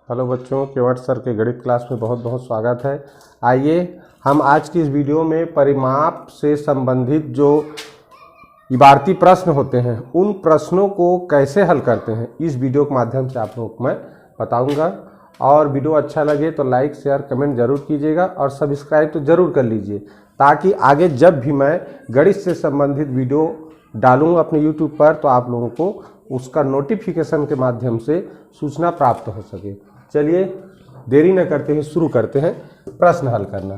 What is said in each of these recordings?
Hello बच्चों, केवट sir के गणित क्लास में बहुत बहुत स्वागत है। आइए हम आज की इस वीडियो में परिमाप से संबंधित जो इबारती प्रश्न होते हैं उन प्रश्नों को कैसे हल करते हैं इस वीडियो के माध्यम से आप लोगों को मैं बताऊंगा। और वीडियो अच्छा लगे तो लाइक शेयर कमेंट जरूर कीजिएगा और सब्सक्राइब तो ज़रूर कर लीजिए, ताकि आगे जब भी मैं गणित से संबंधित वीडियो डालूँ अपने यूट्यूब पर तो आप लोगों को उसका नोटिफिकेशन के माध्यम से सूचना प्राप्त हो सके। चलिए देरी न करते हुए शुरू करते हैं प्रश्न हल करना।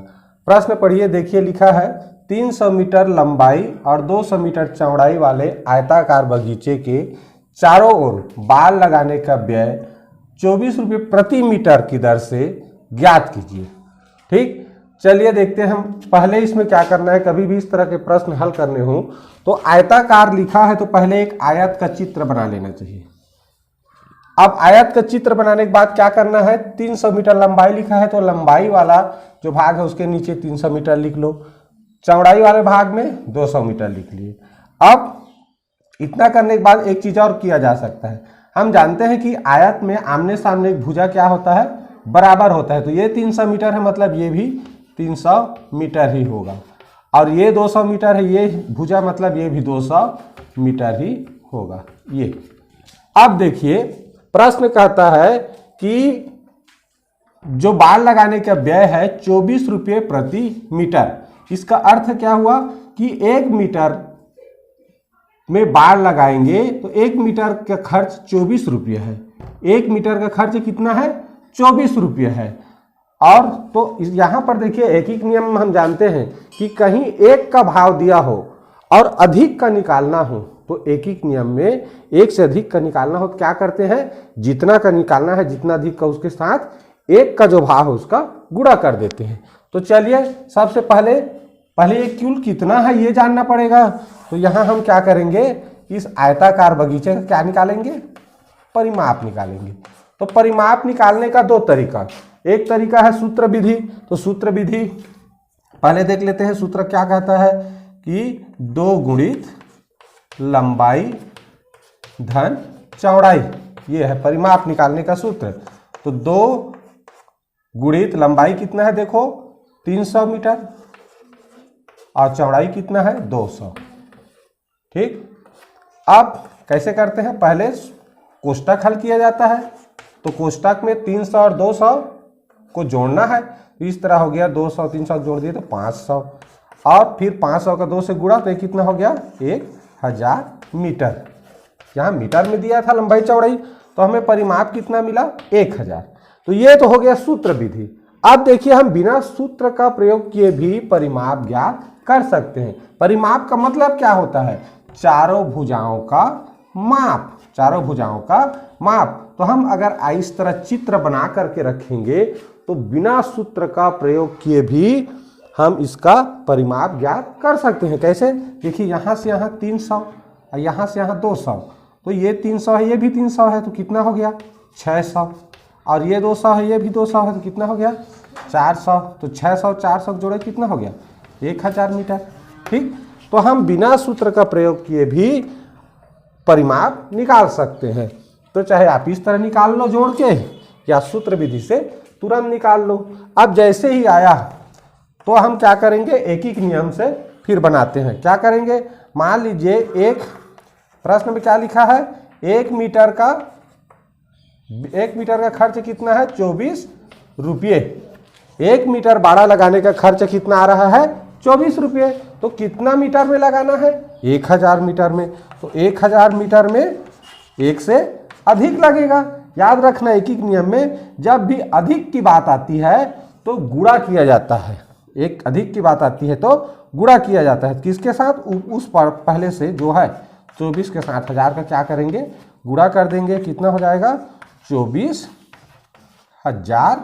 प्रश्न पढ़िए, देखिए लिखा है 300 मीटर लंबाई और 200 मीटर चौड़ाई वाले आयताकार बगीचे के चारों ओर बाल लगाने का व्यय 24 रुपये प्रति मीटर की दर से ज्ञात कीजिए। ठीक, चलिए देखते हैं हम पहले इसमें क्या करना है। कभी भी इस तरह के प्रश्न हल करने हो तो आयताकार लिखा है तो पहले एक आयत का चित्र बना लेना चाहिए। अब आयत का चित्र बनाने के बाद क्या करना है, 300 मीटर लंबाई लिखा है तो लंबाई वाला जो भाग है उसके नीचे 300 मीटर लिख लो, चौड़ाई वाले भाग में 200 मीटर लिख लिए। अब इतना करने के बाद एक चीज और किया जा सकता है। हम जानते हैं कि आयत में आमने सामने एक भुजा क्या होता है, बराबर होता है। तो ये 300 मीटर है, मतलब ये भी 300 मीटर ही होगा, और ये 200 मीटर है, ये भुजा मतलब ये भी 200 मीटर ही होगा। ये अब देखिए प्रश्न कहता है कि जो बाल लगाने का व्यय है 24 रुपये प्रति मीटर। इसका अर्थ क्या हुआ कि 1 मीटर में बाल लगाएंगे तो 1 मीटर का खर्च 24 रुपये है। 1 मीटर का खर्च कितना है, 24 रुपये है। और तो यहाँ पर देखिए एक ही नियम हम जानते हैं कि कहीं एक का भाव दिया हो और अधिक का निकालना हो तो एक ही नियम में एक से अधिक का निकालना हो तो क्या करते हैं, जितना का निकालना है जितना अधिक का उसके साथ एक का जो भाव है उसका गुणा कर देते हैं। तो चलिए सबसे पहले ये कुल कितना है ये जानना पड़ेगा। तो यहाँ हम क्या करेंगे, इस आयताकार बगीचे का क्या निकालेंगे, परिमाप निकालेंगे। तो परिमाप निकालने का दो तरीका, एक तरीका है सूत्र विधि। तो सूत्र विधि पहले देख लेते हैं। सूत्र क्या कहता है कि 2 गुणित लंबाई धन चौड़ाई, ये है परिमाप निकालने का सूत्र। तो 2 गुणित लंबाई कितना है, देखो 300 मीटर, और चौड़ाई कितना है 200। ठीक, अब कैसे करते हैं, पहले कोष्टक हल किया जाता है। तो कोष्टक में 300 और 200 को जोड़ना है। तो इस तरह हो गया 200 300 जोड़ दिए तो 500, और फिर 500 का 2 से गुणा तो कितना हो गया 1000 मीटर। यहाँ मीटर में दिया था लंबाई चौड़ाई, तो हमें परिमाप कितना मिला 1000। तो ये तो हो गया सूत्र विधि। अब देखिए हम बिना सूत्र का प्रयोग किए भी परिमाप ज्ञात कर सकते हैं। परिमाप का मतलब क्या होता है, चारों भुजाओं का माप, चारों भुजाओं का माप। तो हम अगर इस तरह चित्र बना करके रखेंगे तो बिना सूत्र का प्रयोग किए भी हम इसका परिमाप ज्ञात कर सकते हैं। कैसे, देखिए यहाँ से यहाँ 300 और यहाँ से यहाँ 200, तो ये 300 है, ये भी 300 है, तो कितना हो गया 600, और ये 200 है, ये भी 200 है, तो कितना हो गया 400। तो 600 400 जोड़े कितना हो गया 1000 मीटर। ठीक, तो हम बिना सूत्र का प्रयोग किए भी परिमाप निकाल सकते हैं। तो चाहे आप इस तरह निकाल लो जोड़ के, या सूत्र विधि से तुरंत निकाल लो। अब जैसे ही आया तो हम क्या करेंगे, एक ही नियम से फिर बनाते हैं। क्या करेंगे, मान लीजिए एक प्रश्न में क्या लिखा है, 1 मीटर का खर्च कितना है 24 रुपये। 1 मीटर बाड़ा लगाने का खर्च कितना आ रहा है 24 रुपये। तो कितना मीटर में लगाना है 1000 मीटर में। तो 1000 मीटर में 1 से अधिक लगेगा। याद रखना एक ही नियम में जब भी अधिक की बात आती है तो गुणा किया जाता है। एक अधिक की बात आती है तो गुणा किया जाता है। किसके साथ, उस पर पहले से जो है 24 के साथ 1000 का क्या करेंगे, गुणा कर देंगे। कितना हो जाएगा 24,000।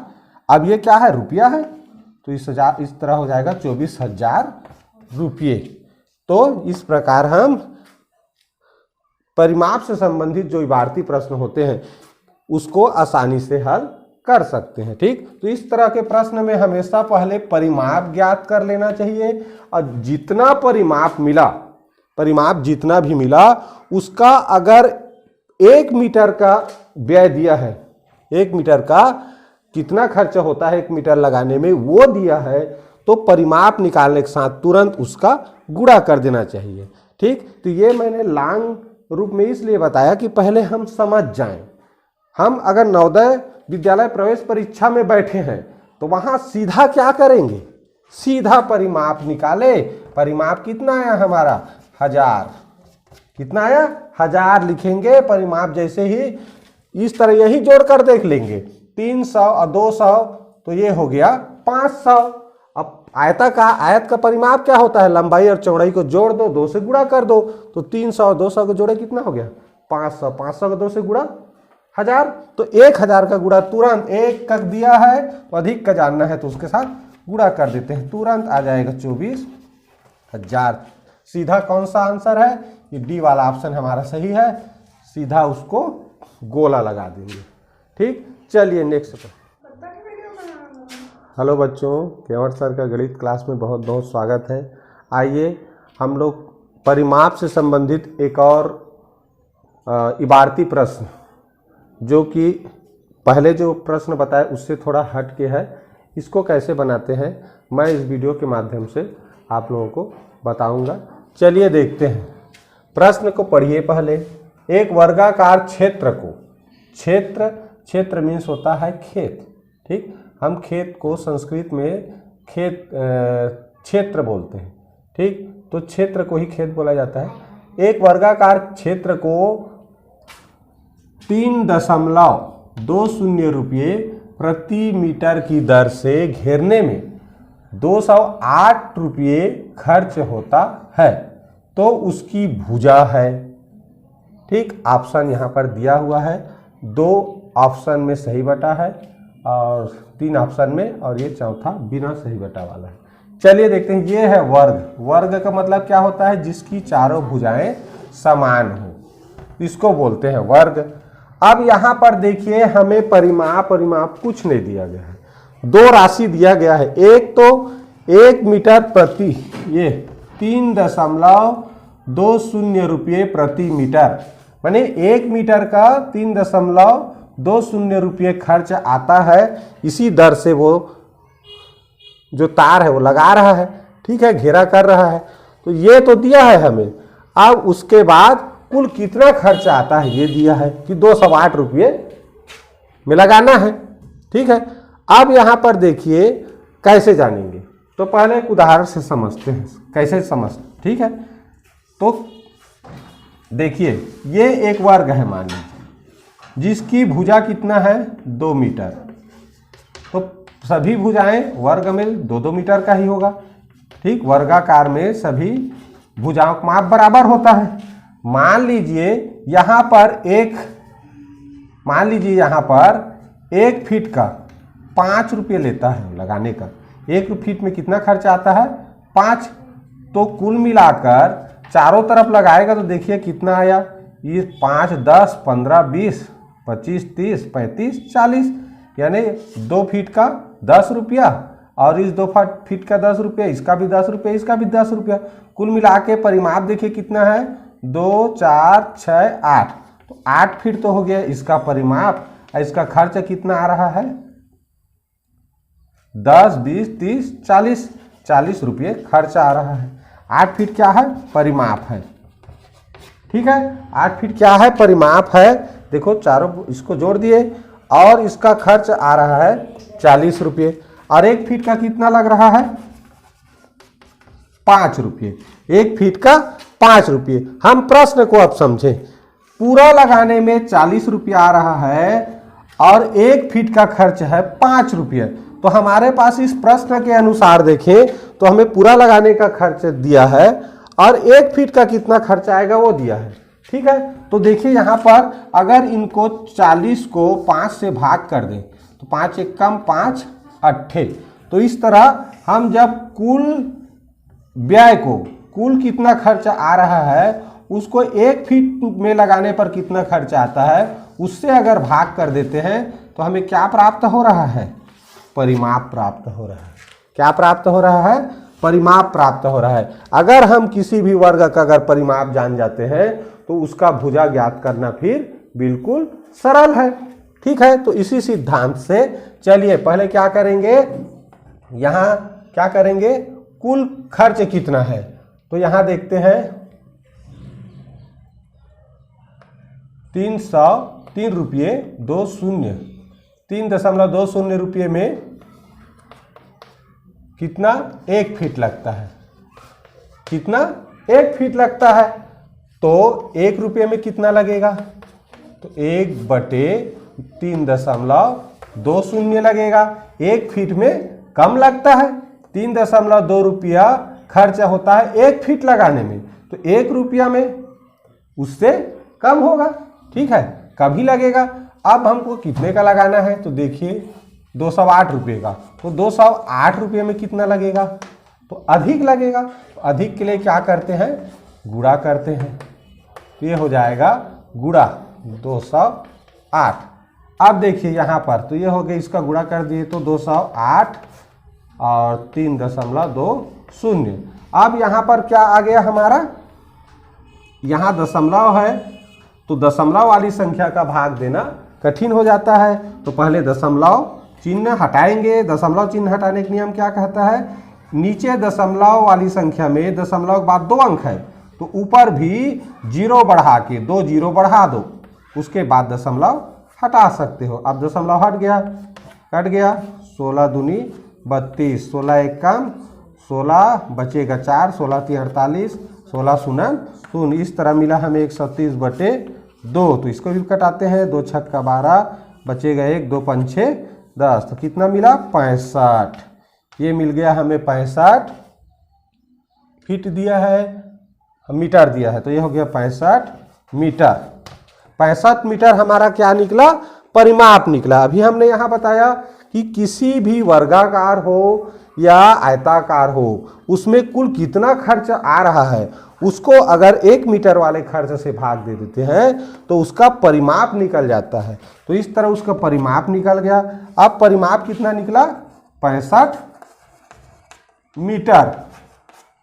अब ये क्या है, रुपया है, तो इस तरह हो जाएगा 24,000 रुपये। तो इस प्रकार हम परिमाप से संबंधित जो इबारती प्रश्न होते हैं उसको आसानी से हल कर सकते हैं। ठीक, तो इस तरह के प्रश्न में हमेशा पहले परिमाप ज्ञात कर लेना चाहिए, और जितना परिमाप जितना भी मिला उसका अगर 1 मीटर का व्यय दिया है 1 मीटर का कितना खर्च होता है 1 मीटर लगाने में वो दिया है, तो परिमाप निकालने के साथ तुरंत उसका गुणा कर देना चाहिए। ठीक, तो ये मैंने लॉन्ग रूप में इसलिए बताया कि पहले हम समझ जाएं। हम अगर नवोदय विद्यालय प्रवेश परीक्षा में बैठे हैं तो वहां सीधा क्या करेंगे, सीधा परिमाप निकाले। परिमाप कितना आया हमारा 1000, कितना आया 1000 लिखेंगे। परिमाप जैसे ही इस तरह यही जोड़कर देख लेंगे, 300 और 200 तो ये हो गया 500। अब आयत का परिमाप क्या होता है, लंबाई और चौड़ाई को जोड़ दो, 2 से गुणा कर दो, तो 300 और 200 को जोड़े कितना हो गया 500, 500 को 2 से गुणा 1000, तो 1000 का गुणा तुरंत, एक का दिया है तो अधिक का जानना है तो उसके साथ गुणा कर देते हैं, तुरंत आ जाएगा 24,000। सीधा कौन सा आंसर है, ये डी वाला ऑप्शन हमारा सही है, सीधा उसको गोला लगा देंगे। ठीक, चलिए नेक्स्ट। हेलो बच्चों, केवट सर का गणित क्लास में बहुत बहुत स्वागत है। आइए हम लोग परिमाप से संबंधित एक और इबारती प्रश्न, जो कि पहले जो प्रश्न बताया उससे थोड़ा हट के है, इसको कैसे बनाते हैं मैं इस वीडियो के माध्यम से आप लोगों को बताऊंगा। चलिए देखते हैं, प्रश्न को पढ़िए। पहले एक वर्गाकार क्षेत्र को, क्षेत्र मीन्स होता है खेत। ठीक, हम खेत को संस्कृत में क्षेत्र बोलते हैं। ठीक, तो क्षेत्र को ही खेत बोला जाता है। एक वर्गाकार क्षेत्र को 3.20 रुपये प्रति मीटर की दर से घेरने में 208 रुपये खर्च होता है, तो उसकी भुजा है। ठीक, ऑप्शन यहाँ पर दिया हुआ है, 2 ऑप्शन में सही बटा है और 3 ऑप्शन में, और ये चौथा बिना सही बटा वाला है। चलिए देखते हैं, ये है वर्ग। वर्ग का मतलब क्या होता है, जिसकी चारों भुजाएं समान हो, इसको बोलते हैं वर्ग। अब यहाँ पर देखिए हमें परिमाप कुछ नहीं दिया गया है, 2 राशि दिया गया है। एक तो 1 मीटर प्रति, ये 3.20 रुपये प्रति मीटर, माने 1 मीटर का 3.20 रुपये खर्च आता है। इसी दर से वो जो तार है वो लगा रहा है, ठीक है, घेरा कर रहा है, तो ये तो दिया है हमें। अब उसके बाद कुल कितना खर्च आता है ये दिया है कि 208 रुपये में लगाना है। ठीक है, अब यहाँ पर देखिए कैसे जानेंगे, तो पहले एक उदाहरण से समझते हैं कैसे समझते। ठीक है, तो देखिए ये एक वर्ग है मान लीजिए, जिसकी भुजा कितना है 2 मीटर, तो सभी भुजाएं वर्ग में 2-2 मीटर का ही होगा। ठीक, वर्गाकार में सभी भुजाओं का माप बराबर होता है। मान लीजिए यहाँ पर 1 फीट का 5 रुपये लेता है लगाने का। 1 फीट में कितना खर्च आता है 5, तो कुल मिलाकर चारों तरफ लगाएगा तो देखिए कितना आया, ये 5, 10, 15, 20, 25, 30, 35, 40, यानी 2 फीट का 10 रुपया और इस 2 फीट का 10 रुपया, इसका भी 10 रुपया, इसका भी 10 रुपया। कुल मिला के परिमाप देखिए कितना है 2, 4, 6, 8, तो 8 फीट तो हो गया इसका परिमाप। इसका खर्च कितना आ रहा है 10, 20, 30, 40 रुपये खर्च आ रहा है। 8 फीट क्या है परिमाप है। ठीक है, 8 फीट क्या है परिमाप है। देखो चारों इसको जोड़ दिए और इसका खर्च आ रहा है 40 रुपये, और 1 फीट का कितना लग रहा है 5 रुपये। 1 फीट का 5 रुपये। हम प्रश्न को अब समझें, पूरा लगाने में 40 रुपया आ रहा है और 1 फीट का खर्च है 5 रुपये, तो हमारे पास इस प्रश्न के अनुसार देखें तो हमें पूरा लगाने का खर्च दिया है और 1 फीट का कितना खर्च आएगा वो दिया है। ठीक है, तो देखिए यहाँ पर अगर इनको 40 को 5 से भाग कर दें तो 5 एक कम 5 अट्ठे, तो इस तरह हम जब कुल व्यय को, कुल कितना खर्च आ रहा है उसको 1 फीट में लगाने पर कितना खर्च आता है उससे अगर भाग कर देते हैं तो हमें क्या प्राप्त हो रहा है परिमाप प्राप्त हो रहा है। क्या प्राप्त हो रहा है परिमाप प्राप्त हो रहा है। अगर हम किसी भी वर्ग का अगर परिमाप जान जाते हैं तो उसका भुजा ज्ञात करना फिर बिल्कुल सरल है। ठीक है, तो इसी सिद्धांत से चलिए पहले क्या करेंगे, यहां क्या करेंगे, कुल खर्च कितना है, तो यहां देखते हैं 303 रुपये 20, 3.20 रुपये में कितना, 1 फीट लगता है, कितना 1 फीट लगता है, तो 1 रुपये में कितना लगेगा, तो 1/3.20 लगेगा। 1 फीट में कम लगता है, 3.2 रुपया खर्चा होता है 1 फीट लगाने में, तो 1 रुपया में उससे कम होगा, ठीक है, कभी लगेगा। अब हमको कितने का लगाना है, तो देखिए 208 रुपये का, तो 208 रुपये में कितना लगेगा, तो अधिक लगेगा। तो अधिक के लिए क्या करते हैं, गुणा करते हैं, तो ये हो जाएगा गुणा 208। अब देखिए यहाँ पर, तो ये हो गया, इसका गुणा कर दिए तो 208 और 3.20। अब यहाँ पर क्या आ गया हमारा, यहाँ दशमलव है, तो दशमलव वाली संख्या का भाग देना कठिन हो जाता है, तो पहले दशमलव चिन्ह हटाएंगे। दशमलव चिन्ह हटाने का नियम क्या कहता है, नीचे दशमलव वाली संख्या में दशमलव के बाद 2 अंक है, तो ऊपर भी 0 बढ़ा के 2 0 बढ़ा दो, उसके बाद दशमलव हटा सकते हो। अब दशमलव हट गया, कट गया, 16 दूनी 32, 16 एक कम 16, बचेगा 4, 16 3 48, 16 शून्य, इस तरह मिला हमें 136/2। तो इसको भी कटाते हैं, 2 छक्का 12, बचेगा 1, 2 पंछे 10, तो कितना मिला 65। ये मिल गया हमें 65 फीट दिया है, मीटर दिया है, तो ये हो गया 65 मीटर। 65 मीटर हमारा क्या निकला, परिमाप निकला। अभी हमने यहाँ बताया कि किसी भी वर्गाकार हो या आयताकार हो, उसमें कुल कितना खर्च आ रहा है, उसको अगर 1 मीटर वाले खर्च से भाग दे देते हैं तो उसका परिमाप निकल जाता है। तो इस तरह उसका परिमाप निकल गया। अब परिमाप कितना निकला, 65 मीटर।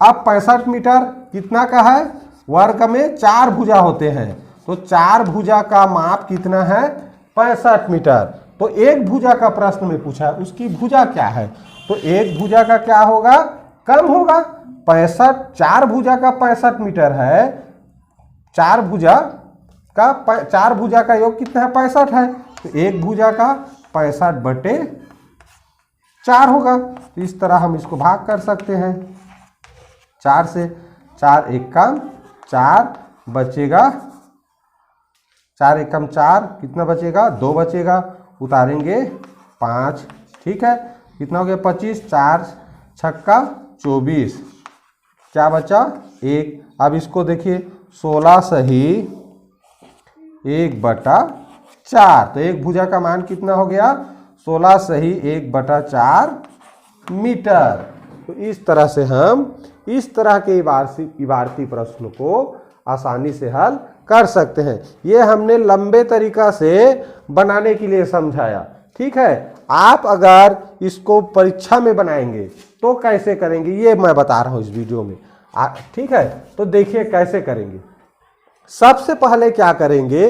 अब 65 मीटर कितना का है, वर्ग में 4 भुजा होते हैं, तो 4 भुजा का माप कितना है, 65 मीटर। तो एक भुजा का प्रश्न में पूछा है, उसकी भुजा क्या है, तो एक भुजा का क्या होगा, कम होगा। 65, 4 भुजा का 65 मीटर है, 4 भुजा का योग कितना है, 65 है, तो एक भुजा का 65/4 होगा। तो इस तरह हम इसको भाग कर सकते हैं, 4 से, 4 एक कम 4 बचेगा, 4 एक कम 4, कितना बचेगा, 2 बचेगा, उतारेंगे 5, ठीक है, कितना हो गया 25, 4 छक्का 24, क्या बचा 1। अब इसको देखिए 16 सही 1/4, तो एक भुजा का मान कितना हो गया, 16 सही 1/4 मीटर। तो इस तरह से हम इस तरह के इबारती प्रश्न को आसानी से हल कर सकते हैं। ये हमने लंबे तरीका से बनाने के लिए समझाया, ठीक है। आप अगर इसको परीक्षा में बनाएंगे तो कैसे करेंगे, ये मैं बता रहा हूँ इस वीडियो में, ठीक है। तो देखिए कैसे करेंगे। सबसे पहले क्या करेंगे,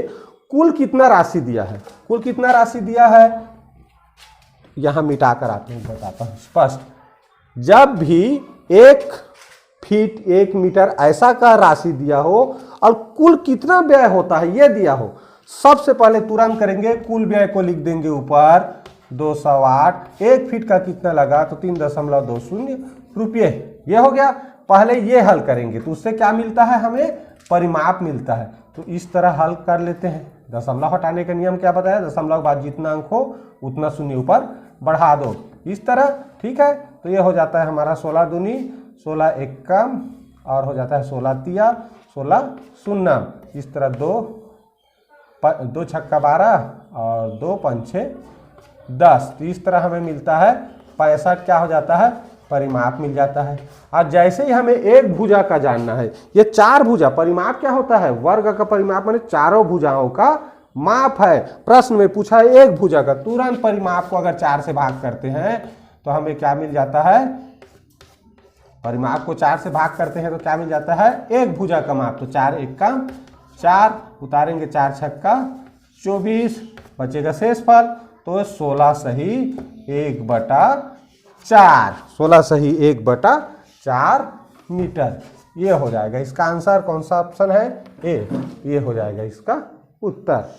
कुल कितना राशि दिया है, कुल कितना राशि दिया है, यहां मिटाकर आते हैं, बताता हूं स्पष्ट। जब भी 1 फीट 1 मीटर ऐसा का राशि दिया हो और कुल कितना व्यय होता है ये दिया हो, सबसे पहले तुरंत करेंगे, कुल व्यय को लिख देंगे ऊपर 208। 1 फीट का कितना लगा, तो 3.20 रुपये, ये हो गया। पहले ये हल करेंगे तो उससे क्या मिलता है, हमें परिमाप मिलता है। तो इस तरह हल कर लेते हैं। दशमलव हटाने का नियम क्या बताया, दशमलव के बाद जितना अंक हो उतना शून्य ऊपर बढ़ा दो, इस तरह, ठीक है। तो ये हो जाता है हमारा 16 दूनी 16 एक कम, और हो जाता है 16 तिया 16 शून्य, इस तरह 2 छक्का 12 और 2 पंछे 10। तो इस तरह हमें मिलता है 65, क्या हो जाता है, परिमाप मिल जाता है। और जैसे ही हमें एक भुजा का जानना है, ये 4 भुजा, परिमाप क्या होता है, वर्ग का परिमाप माने चारों भुजाओं का माप है। प्रश्न में पूछा है एक भुजा का, तुरंत परिमाप को अगर 4 से भाग करते हैं तो हमें क्या मिल जाता है, परिमाप को 4 से भाग करते हैं तो क्या मिल जाता है, एक भुजा का माप। तो 4 एक कम 4, उतारेंगे 4 छक्का 24, बचेगा शेषफल, तो 16 सही 1/4, 16 सही 1/4 मीटर। ये हो जाएगा इसका आंसर। कौन सा ऑप्शन है? ए। ये हो जाएगा इसका उत्तर।